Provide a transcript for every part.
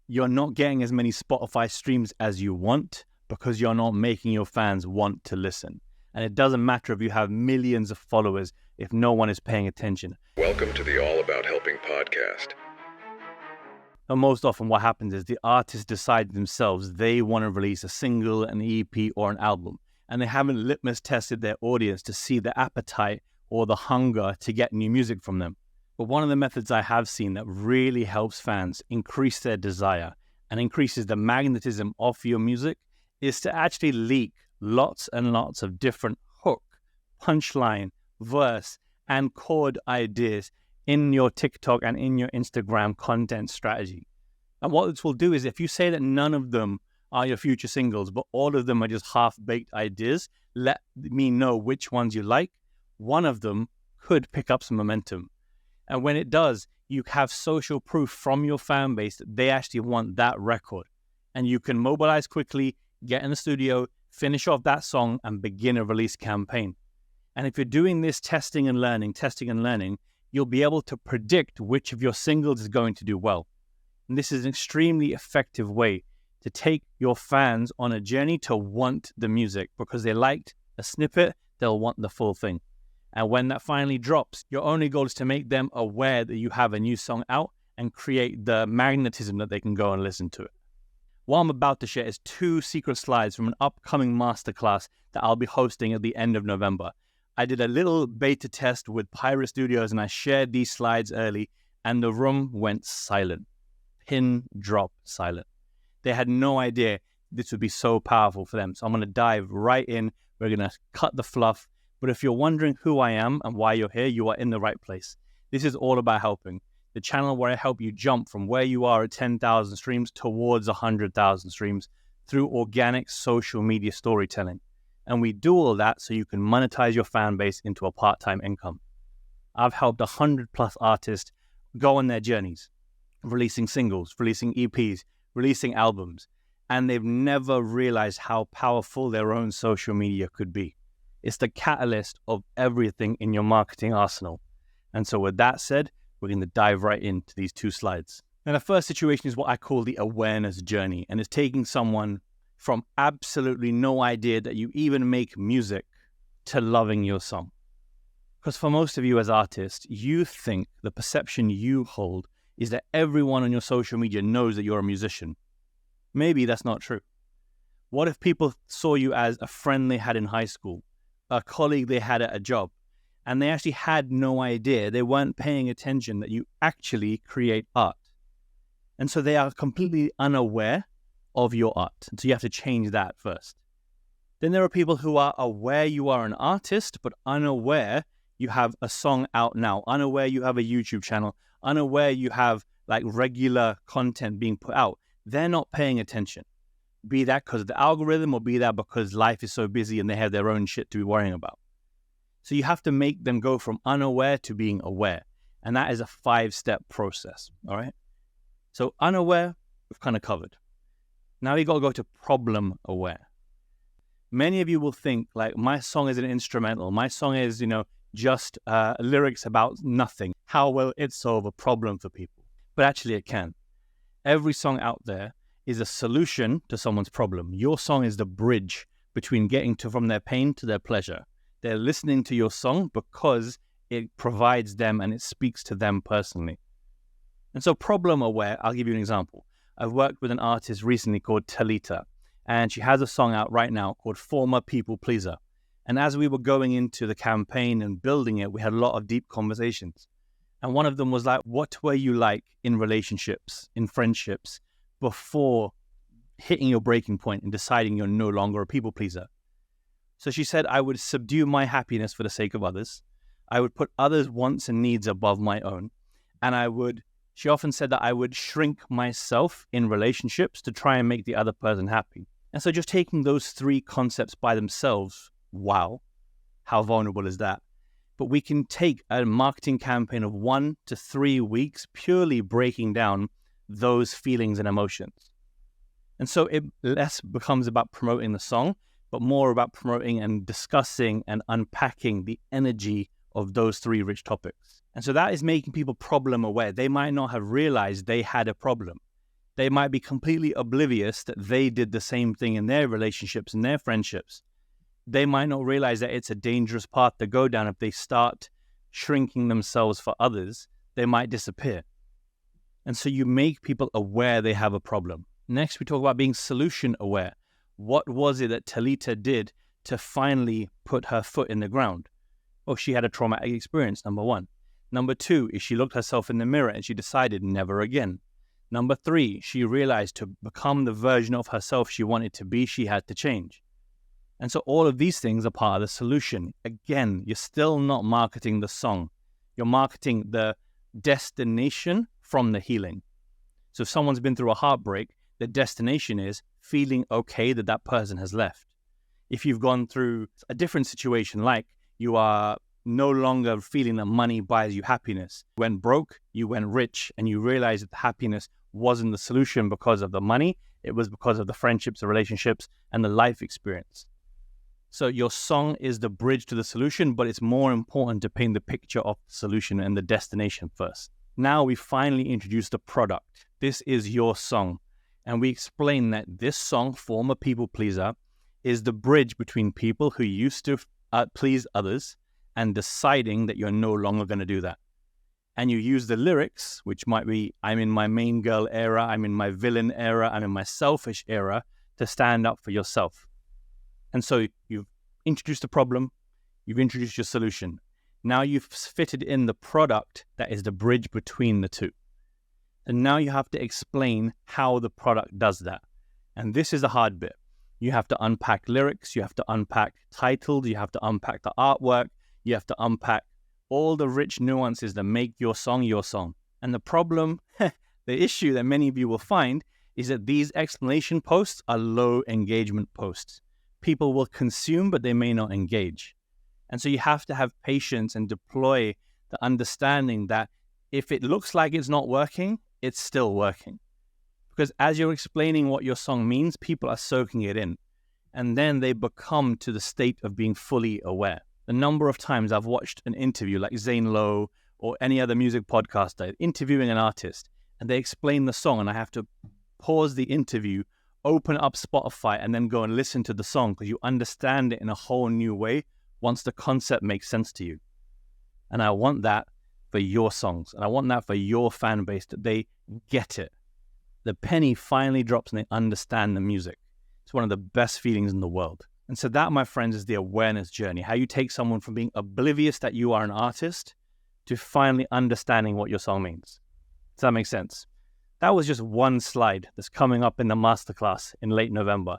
you're not getting as many Spotify streams as you want because you're not making your fans want to listen. And it doesn't matter if you have millions of followers if no one is paying attention. Welcome to the All About Helping podcast. And most often what happens is the artists decide themselves they want to release a single, an EP, or an album. And they haven't litmus tested their audience to see the appetite or the hunger to get new music from them. But one of the methods I have seen that really helps fans increase their desire and increases the magnetism of your music is to actually leak lots and lots of different hook, punchline, verse, and chord ideas in your TikTok and in your Instagram content strategy. And what this will do is if you say that none of them are your future singles, but all of them are just half-baked ideas, let me know which ones you like. One of them could pick up some momentum. And when it does, you have social proof from your fan base that they actually want that record. And you can mobilize quickly, get in the studio, finish off that song, and begin a release campaign. And if you're doing this testing and learning, you'll be able to predict which of your singles is going to do well. And this is an extremely effective way to take your fans on a journey to want the music, because they liked a snippet, they'll want the full thing. And when that finally drops, your only goal is to make them aware that you have a new song out and create the magnetism that they can go and listen to it. What I'm about to share is 2 secret slides from an upcoming masterclass that I'll be hosting at the end of November. I did a little beta test with Pirate Studios and I shared these slides early and the room went silent. Pin drop silent. They had no idea this would be so powerful for them. So I'm going to dive right in. We're going to cut the fluff. But if you're wondering who I am and why you're here, you are in the right place. This is all about helping. The channel where I help you jump from where you are at 10,000 streams towards 100,000 streams through organic social media storytelling. And we do all that so you can monetize your fan base into a part-time income. I've helped 100 plus artists go on their journeys, releasing singles, releasing EPs, releasing albums, and they've never realized how powerful their own social media could be. It's the catalyst of everything in your marketing arsenal. And so with that said, we're going to dive right into these 2 slides. Now, the first situation is what I call the awareness journey, and it's taking someone from absolutely no idea that you even make music to loving your song. Because for most of you as artists, you think the perception you hold is that everyone on your social media knows that you're a musician. Maybe that's not true. What if people saw you as a friend they had in high school, a colleague they had at a job, and they actually had no idea, they weren't paying attention that you actually create art. And so they are completely unaware of your art. And so you have to change that first. Then there are people who are aware you are an artist, but unaware you have a song out now, unaware you have a YouTube channel, unaware you have like regular content being put out. They're not paying attention. Be that because of the algorithm or be that because life is so busy and they have their own shit to be worrying about. So you have to make them go from unaware to being aware. And that is a 5-step process, all right? So unaware, we've kind of covered. Now you got to go to problem aware. Many of you will think like my song is an instrumental. My song is, just lyrics about nothing. How will it solve a problem for people? But actually it can. Every song out there is a solution to someone's problem. Your song is the bridge between getting from their pain to their pleasure. They're listening to your song because it provides them and it speaks to them personally. And so problem aware, I'll give you an example. I've worked with an artist recently called Talita, and she has a song out right now called Former People Pleaser. And as we were going into the campaign and building it, we had a lot of deep conversations. And one of them was like, what were you like in relationships, in friendships, before hitting your breaking point and deciding you're no longer a people pleaser? So she said, I would subdue my happiness for the sake of others. I would put others' wants and needs above my own. And she often said that I would shrink myself in relationships to try and make the other person happy. And so just taking those 3 concepts by themselves, wow, how vulnerable is that? But we can take a marketing campaign of 1 to 3 weeks purely breaking down those feelings and emotions. And so it less becomes about promoting the song, but more about promoting and discussing and unpacking the energy of those 3 rich topics. And so that is making people problem aware. They might not have realized they had a problem. They might be completely oblivious that they did the same thing in their relationships and their friendships. They might not realize that it's a dangerous path to go down. If they start shrinking themselves for others, they might disappear. And so you make people aware they have a problem. Next, we talk about being solution aware. What was it that Talita did to finally put her foot in the ground? Oh, she had a traumatic experience, number one. Number two is she looked herself in the mirror and she decided never again. Number three, she realized to become the version of herself she wanted to be, she had to change. And so all of these things are part of the solution. Again, you're still not marketing the song. You're marketing the destination from the healing. So if someone's been through a heartbreak, the destination is feeling okay that that person has left. If you've gone through a different situation, like you are no longer feeling that money buys you happiness. You went broke, you went rich, and you realize that happiness wasn't the solution because of the money. It was because of the friendships, the relationships, and the life experience. So your song is the bridge to the solution, but it's more important to paint the picture of the solution and the destination first. Now we finally introduce the product. This is your song. And we explain that this song, Former People Pleaser, is the bridge between people who used to please others and deciding that you're no longer going to do that. And you use the lyrics, which might be, I'm in my main girl era, I'm in my villain era, I'm in my selfish era, to stand up for yourself. And so you've introduced the problem, you've introduced your solution. Now you've fitted in the product that is the bridge between the two. And now you have to explain how the product does that. And this is the hard bit. You have to unpack lyrics, you have to unpack titles, you have to unpack the artwork, you have to unpack all the rich nuances that make your song your song. And the problem, the issue that many of you will find is that these explanation posts are low engagement posts. People will consume, but they may not engage. And so you have to have patience and deploy the understanding that if it looks like it's not working, it's still working. Because as you're explaining what your song means, people are soaking it in. And then they become to the state of being fully aware. The number of times I've watched an interview like Zane Lowe or any other music podcaster interviewing an artist, and they explain the song, and I have to pause the interview, open up Spotify, and then go and listen to the song because you understand it in a whole new way once the concept makes sense to you. And I want that for your songs, and I want that for your fan base, that they get it. The penny finally drops and they understand the music. It's one of the best feelings in the world. And so that, my friends, is the awareness journey. How you take someone from being oblivious that you are an artist to finally understanding what your song means. Does that make sense? That was just one slide that's coming up in the masterclass in late November.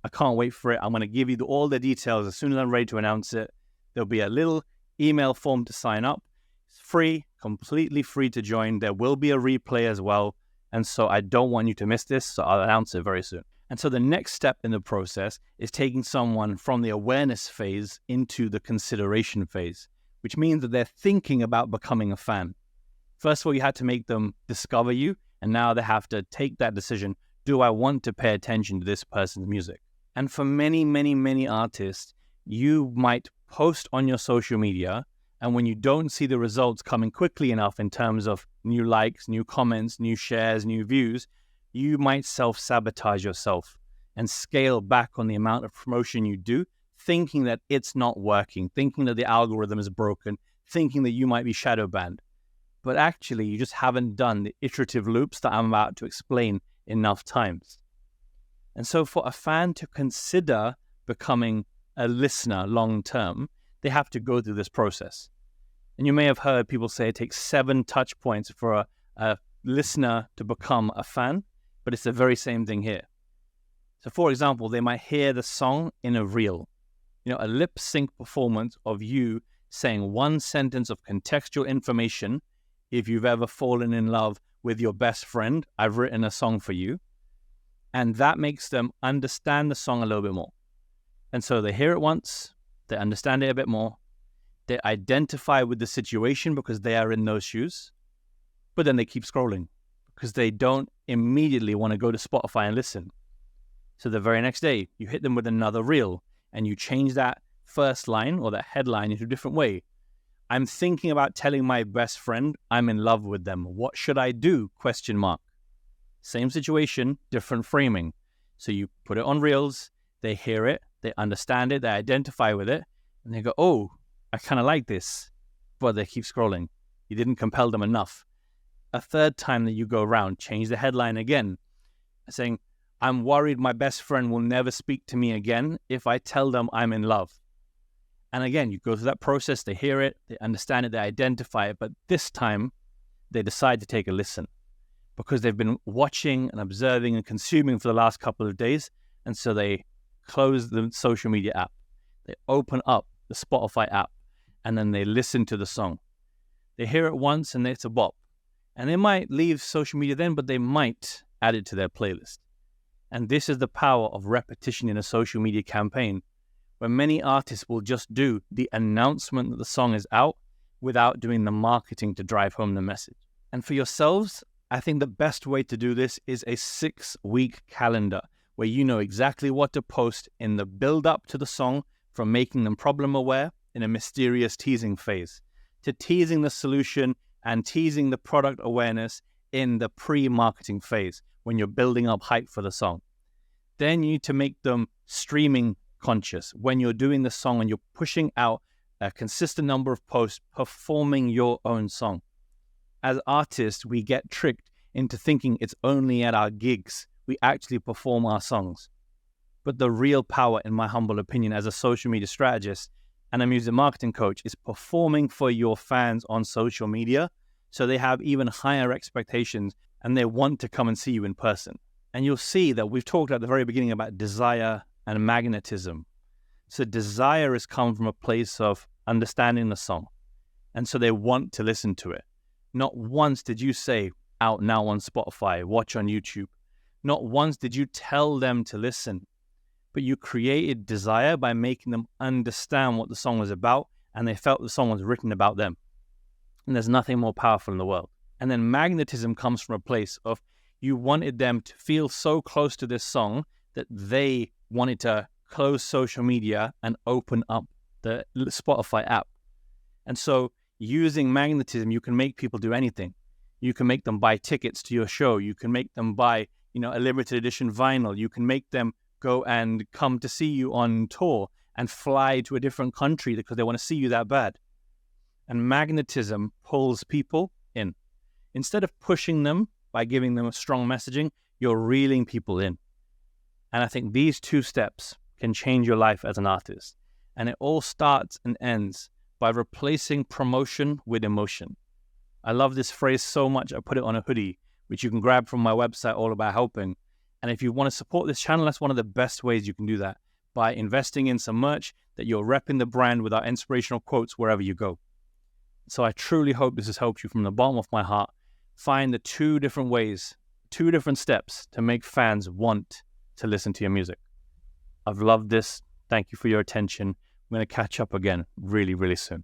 I can't wait for it. I'm going to give you all the details as soon as I'm ready to announce it. There'll be a little email form to sign up. It's free, completely free to join. There will be a replay as well. And so I don't want you to miss this, so I'll announce it very soon. And so the next step in the process is taking someone from the awareness phase into the consideration phase, which means that they're thinking about becoming a fan. First of all, you had to make them discover you, and now they have to take that decision. Do I want to pay attention to this person's music? And for many, many, many artists, you might post on your social media, and when you don't see the results coming quickly enough in terms of new likes, new comments, new shares, new views, you might self-sabotage yourself and scale back on the amount of promotion you do, thinking that it's not working, thinking that the algorithm is broken, thinking that you might be shadow banned. But actually, you just haven't done the iterative loops that I'm about to explain enough times. And so for a fan to consider becoming a listener long-term, they have to go through this process. And you may have heard people say it takes 7 touch points for a listener to become a fan, but it's the very same thing here. So for example, they might hear the song in a reel, a lip sync performance of you saying one sentence of contextual information. If you've ever fallen in love with your best friend, I've written a song for you. And that makes them understand the song a little bit more. And so they hear it once, they understand it a bit more, they identify with the situation because they are in those shoes, but then they keep scrolling because they don't immediately want to go to Spotify and listen. So the very next day, you hit them with another reel and you change that first line or that headline into a different way. I'm thinking about telling my best friend I'm in love with them. What should I do? ? Same situation, different framing. So you put it on Reels, they hear it, they understand it, they identify with it, and they go, oh, I kind of like this, but they keep scrolling. You didn't compel them enough. A third time that you go around, change the headline again, saying, I'm worried my best friend will never speak to me again if I tell them I'm in love. And again, you go through that process, they hear it, they understand it, they identify it, but this time they decide to take a listen because they've been watching and observing and consuming for the last couple of days. And so they close the social media app, they open up the Spotify app, and then they listen to the song. They hear it once and it's a bop. And they might leave social media then, but they might add it to their playlist. And this is the power of repetition in a social media campaign, where many artists will just do the announcement that the song is out without doing the marketing to drive home the message. And for yourselves, I think the best way to do this is a 6-week calendar where you know exactly what to post in the build-up to the song, from making them problem aware in a mysterious teasing phase to teasing the solution and teasing the product awareness in the pre-marketing phase when you're building up hype for the song. Then you need to make them streaming conscious when you're doing the song and you're pushing out a consistent number of posts performing your own song. As artists, we get tricked into thinking it's only at our gigs we actually perform our songs. But the real power, in my humble opinion, as a social media strategist and a music marketing coach, is performing for your fans on social media so they have even higher expectations and they want to come and see you in person. And you'll see that we've talked at the very beginning about desire and magnetism. So desire has come from a place of understanding the song. And so they want to listen to it. Not once did you say, out now on Spotify, watch on YouTube. Not once did you tell them to listen. But you created desire by making them understand what the song was about, and they felt the song was written about them. And there's nothing more powerful in the world. And then magnetism comes from a place of you wanted them to feel so close to this song that they wanted to close social media and open up the Spotify app. And so using magnetism, you can make people do anything. You can make them buy tickets to your show. You can make them buy, a limited edition vinyl. You can make them go and come to see you on tour and fly to a different country because they want to see you that bad. And magnetism pulls people in. Instead of pushing them by giving them a strong messaging, you're reeling people in. And I think these 2 steps can change your life as an artist. And it all starts and ends by replacing promotion with emotion. I love this phrase so much, I put it on a hoodie, which you can grab from my website, All About Helping. And if you want to support this channel, that's one of the best ways you can do that, by investing in some merch that you're repping the brand with our inspirational quotes wherever you go. So I truly hope this has helped you from the bottom of my heart. Find the 2 different ways, 2 different steps to make fans want to listen to your music. I've loved this. Thank you for your attention. I'm going to catch up again really, really soon.